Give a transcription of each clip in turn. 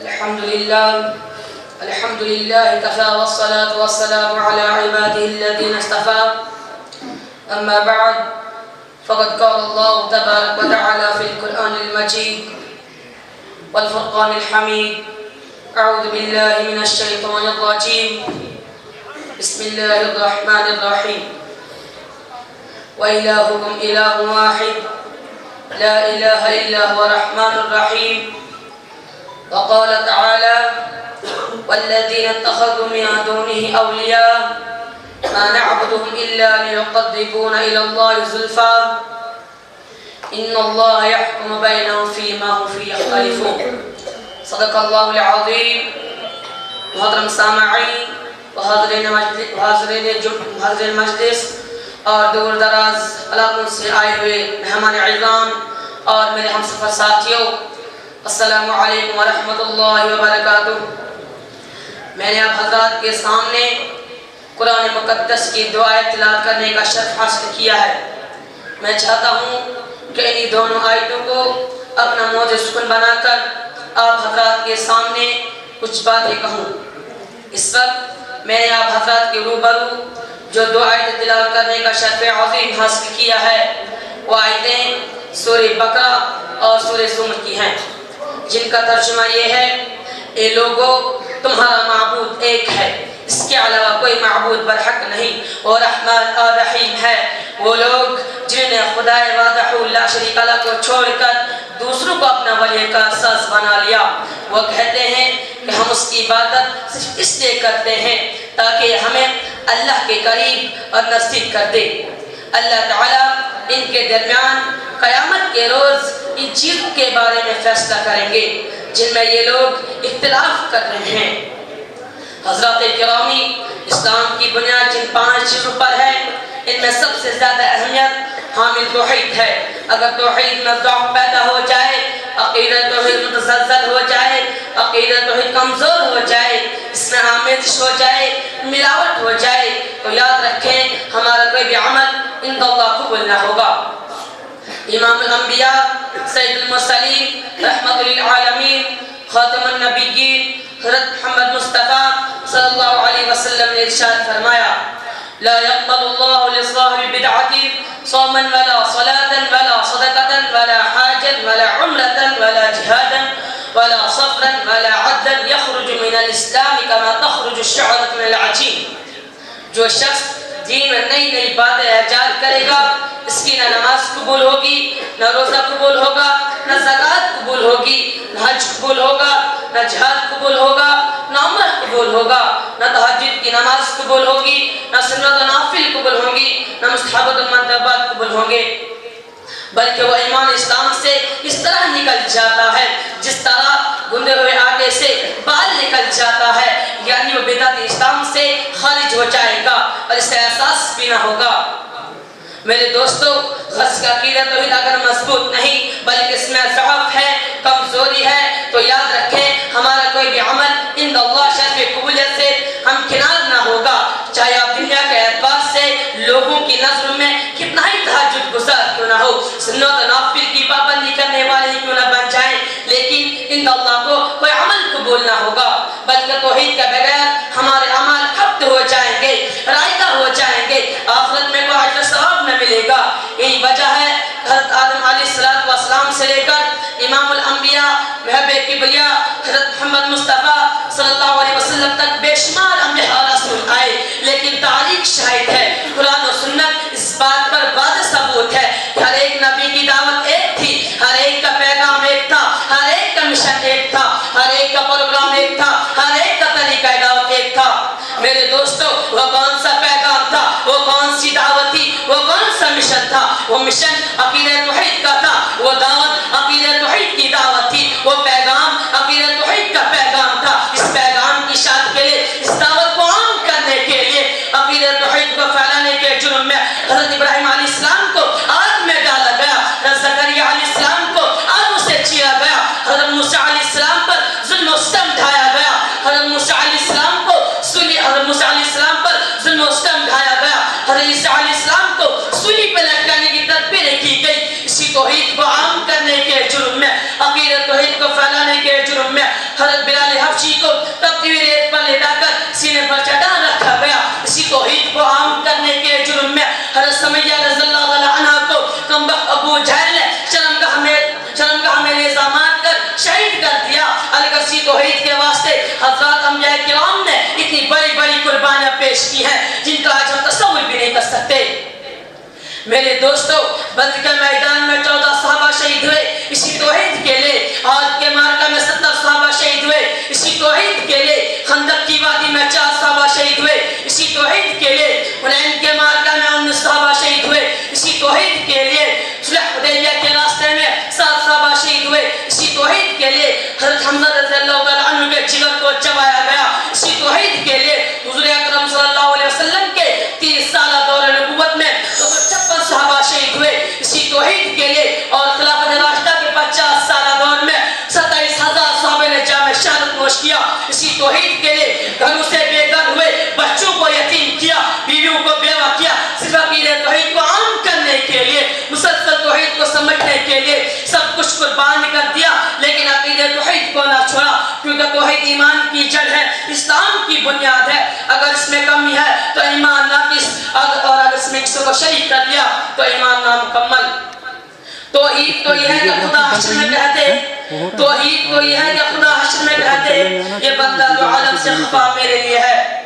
الحمد لله كفى والصلاة والسلام على عباده الذين اصطفى أما بعد فقد قال الله تبارك وتعالى في القرآن المجيد والفرقان الحميد أعوذ بالله من الشيطان الرجيم بسم الله الرحمن الرحيم وإلهكم إله واحد لا إله إلا هو الرحمن الرحيم وقال تعالى والذين اتخذوا من دونه أولياء ما نعبدهم إلا ليقربونا إلى الله زلفى إن الله يحكم بينهم فيما هم فيه يختلفون صدق الله العظيم. محترم سامعین حاضرین مجلس اور دور دراز علاقوں سے آئے ہوئے مہمان اعظام اور میرے ہم سفر ساتھیوں، السلام علیکم ورحمۃ اللہ وبرکاتہ. میں نے آپ حضرات کے سامنے قرآن مقدس کی دعائیں تلاوت کرنے کا شرف حاصل کیا ہے. میں چاہتا ہوں کہ انہی دونوں آیتوں کو اپنا موضوع سکون بنا کر آپ حضرات کے سامنے کچھ باتیں کہوں. اس وقت میں نے آپ حضرات کے روبرو جو دو آیتیں تلاوت کرنے کا شرف عظیم حاصل کیا ہے وہ آیتیں سورہ بقرہ اور سورہ زمر کی ہیں، جن کا ترجمہ یہ ہے: اے لوگو تمہارا معبود ایک ہے، اس کے علاوہ کوئی معبود برحق نہیں، وہ رحمان اور رحیم ہے. وہ لوگ جنہوں نے خدا وحدہ لا شریک لہ کو چھوڑ کر دوسروں کو اپنا ولی کا ساز بنا لیا، وہ کہتے ہیں کہ ہم اس کی عبادت صرف اس لیے کرتے ہیں تاکہ ہمیں اللہ کے قریب اور نزدیک کر دے. اللہ تعالیٰ ان کے درمیان قیامت کے روز ان چیزوں کے بارے میں فیصلہ کریں گے جن میں یہ لوگ اختلاف کر رہے ہیں. حضرات گرامی، اسلام کی بنیاد جن 5 چیزوں پر ہے ان میں سب سے زیادہ اہمیت حامل توحید ہے. اگر توحید میں ضعف پیدا ہو جائے، عقیدہ توحید متزلزل ہو جائے، عقیدہ توحید کمزور ہو جائے، اس میں آمیزش ہو جائے، ملاوٹ ہو جائے، تو یاد رکھیں ہمارا کوئی بھی عمل عند اللہ قبول نہ ہوگا. امام الانبیاء سید المرسلین رحمت للعالمین خاتم النبیین حضرت محمد مصطفیٰ صلی اللہ علیہ وسلم نے ارشاد فرمایا: لا يقبل الله لصاحب بدعة صوما ولا صلاة ولا صدقة ولا حاجا ولا عمرة ولا جهادا ولا صبرا ولا عدلا يخرج من الإسلام كما تخرج الشعرة من العجين. جو شخص دین میں نئی نئی باتیں ایجاد کرے گا، اس کی نہ نماز قبول ہوگی، نہ روزہ قبول ہوگا، نہ زکوٰۃ قبول ہوگی، نہ حج قبول ہوگا، نہ جہاد قبول ہوگا، نہ عمرہ قبول ہوگا، نہ تہجد کی نماز قبول ہوگی، نہ سنت و نوافل قبول ہوں گی، نہ مستحبات و مندوبات قبول ہوں گے، بلکہ وہ ایمان اسلام سے اس طرح نکل جاتا ہے جس طرح گندے ہوئے آٹے سے بال نکل جاتا ہے، یعنی وہ بدعت اسلام سے خارج ہو جائے گا اور اس کا احساس بھی نہ ہوگا. میرے دوستو، غرض کا عقیدہ توحید اگر مضبوط نہیں بلکہ اس میں ضعف ہے، کمزوری ہے، تو یاد رکھیں ہمارا کوئی بھی عمل عند اللہ شرف قبولیت سے ہمکنار نہ ہوگا، چاہے آپ دنیا کے اعتبار سے لوگوں کی نظروں میں کتنا ہی تہجد گزار کیوں نہ ہو، سنت و نوافل کی پابندی کرنے والے کیوں نہ بن جائیں، لیکن عند اللہ کو کوئی عمل قبول نہ ہوگا، بلکہ توحید کے بغیر ہمارے اعمال حبط ہو جائیں گے، رائگاں ہو جائیں گے، آخرت میں کوئی اجر ثواب نہ ملے گا. یہی وجہ ہے حضرت آدم علیہ السلام سے لے کر امام الانبیاء محب کبریا حضرت محمد مصطفیٰ صلی اللہ علیہ وسلم تک بے شمار انبیاء اور رسول آئے، لیکن تاریخ شاہد ہے، قرآن و سنت اس بات پر واضح ثبوت ہے کہ ہر ایک نبی کی دعوت ایک تھی، ہر ایک کا پیغام ایک تھا، ہر ایک کا مشن ایک تھا، ہر ایک کا پروگرام ایک تھا، ہر ایک کا طریقہ دعوت ایک تھا. میرے دوستو، وہ کون سا پیغام تھا، وہ کون سی دعوت تھی، وہ کون سا مشن تھا؟ وہ مشن عقیدہ توحید کا تھا، وہ دعوت عقیدہ توحید کی دعوت تھی، وہ پیغام عقیدہ توحید کا پیغام تھا. اس پیغام کی اشاعت کے لیے، اس دعوت کو عام کرنے کے لیے، عقیدہ توحید کو پھیلانے کے جرم میں حضرت ابراہیم علیہ السلام کو آگ میں ڈالا گیا، حضرت زکریا علیہ السلام کو آگوں سے چیرا گیا، حضرت موسیٰ علیہ السلام پر ظلم و ستم ڈھایا گیا، حضرت موسیٰ علیہ السلام کو حضرت موسیٰ علیہ السلام پر ظلم و ستم ڈھایا گیا، حضرت عیسیٰ علیہ السلام کو سولی پہ لٹکانے کی تدبیریں کی گئی. توحید کو عام کرنے کے جرم میں، عقیدہ توحید کو پھیلانے کے جرم میں حضرت بلال وحشی کو تپتی ہوئی ریت پر لٹا کر سینے پر چٹا رکھا گیا. اسی توحید کو عام کرنے کے جرم میں حضرت سمیہ رضی اللہ عنہ کو کمبخت ابو جہل نے شرمگاہ میں نیزہ مار کر شہید کر دیا. اگر اسی توحید کے واسطے حضرات انبیاء کرام نے اتنی بڑی بڑی قربانیاں پیش کی ہیں جن کا آج ہم تصور بھی نہیں کر سکتے. میرے دوستو بدر کے میدان میں 14 صحابہ شہید ہوئے اسی توحید کے لیے. عہد کے معرکہ میں 70 صحابہ شہید ہوئے اسی توحید کے لیے. خندق کی وادی میں 4 صحابہ شہید ہوئے اسی توحید کے لیے. حنین کے معرکہ میں 19 صحابہ شہید ہوئے اسی توحید کے لیے. صلح حدیبیہ کے راستے میں 7 صحابہ شہید ہوئے اسی توحید کے لیے. حضرت حمزہ رضی اللہ عنہ کے جگر کو چبایا گیا اسی توحید کے لیے. حضور اکرم صلی اللہ علیہ وسلم کے 30 سالہ دور نبوت میں 256 صحابہ شہید ہوئے اسی توحید کے لیے. اور خلافت راشدہ کے 50 سالہ دور میں 27,000 صحابہ نے جام شہادت نوش کیا اسی توحید کے لیے. گھروں سے بے گھر ہوئے بچوں کو یتیم کیا, بیویوں کو بیوہ کیا, صرف عقیدہ توحید کو عام کرنے کے لیے, مسلسل توحید کو سمجھنے کے لیے سب کچھ قربان کر دیا. لیکن عقیدہ توحید کو نہ چھوڑا کیونکہ توحید ایمان کی جڑ ہے, اسلام کی بنیاد ہے. اگر اس میں کمی ہے تو ایمان ناقص, اور اگر اس میں کسی کو شریک کر لیا تو ایمان نامکمل. توحید تو یہ ہے کہ خدا حشر میں کہتے, توحید تو یہ ہے کہ خدا حشر میں کہتے یہ بندہ جو عالم سے خفا میرے لیے ہے.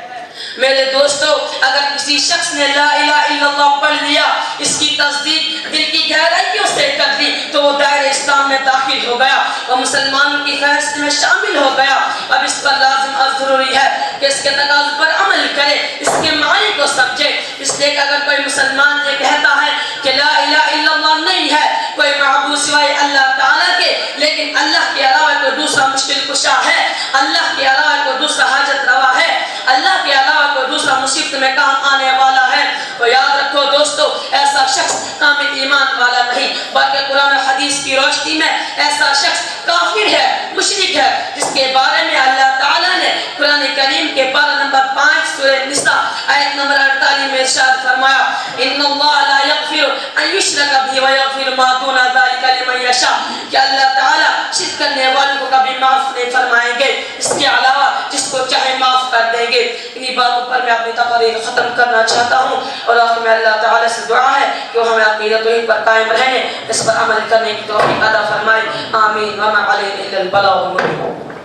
میرے دوستو اگر کسی شخص نے لا الہ الا اللہ پڑھ لیا, اس کی تصدیق دل کی گہرائیوں سے کر دی تو وہ دائرہ اسلام میں داخل ہو گیا, وہ مسلمانوں کی فہرست میں شامل ہو گیا. اب اس پر لازم اور ضروری ہے کہ اس کے تقاضے پر عمل کرے, اس کے معنی کو سمجھے. اس لیے کہ اگر کوئی مسلمان یہ کہتا ہے کہ لا الہ الا اللہ نہیں ہے کوئی معبود سوائے اللہ تعالیٰ کے, لیکن اللہ کے علاوہ کوئی دوسرا مشکل کشا ہے, اللہ کے علاوہ کوئی دوسرا حاجت روا ہے, اللہ کے علاوہ کوئی دوسرا مصیبت میں کام آنے والا ہے, تو یاد رکھو دوستو ایسا شخص کامل ایمان والا نہیں بلکہ قرآن و حدیث کی روشنی میں ایسا شخص کافر ہے, مشرک ہے, جس کے بارے میں اللہ تعالیٰ نے قرآن کریم کے پارہ نمبر 5 سورہ نساء آیت نمبر 48 میں ارشاد فرمایا ان اللہ لا یغفر ان یشرک بہ ویغفر ما دون ذلک لمن یشاء, کہ اللہ تعالیٰ شرک کرنے والوں کو کبھی معاف نہیں فرمائیں گے, اس کے علاوہ جس کو چاہے معاف کر دیں گے. انہی باتوں پر میں اپنی تقریر ختم کرنا چاہتا ہوں اور آخر میں اللہ تعالیٰ سے دعا ہے کہ وہ ہمیں عقیدہ توحید پر قائم رہنے, اس پر عمل کرنے کی توفیق عطا فرمائے. آمین. وما علینا الا البلاغ المبین.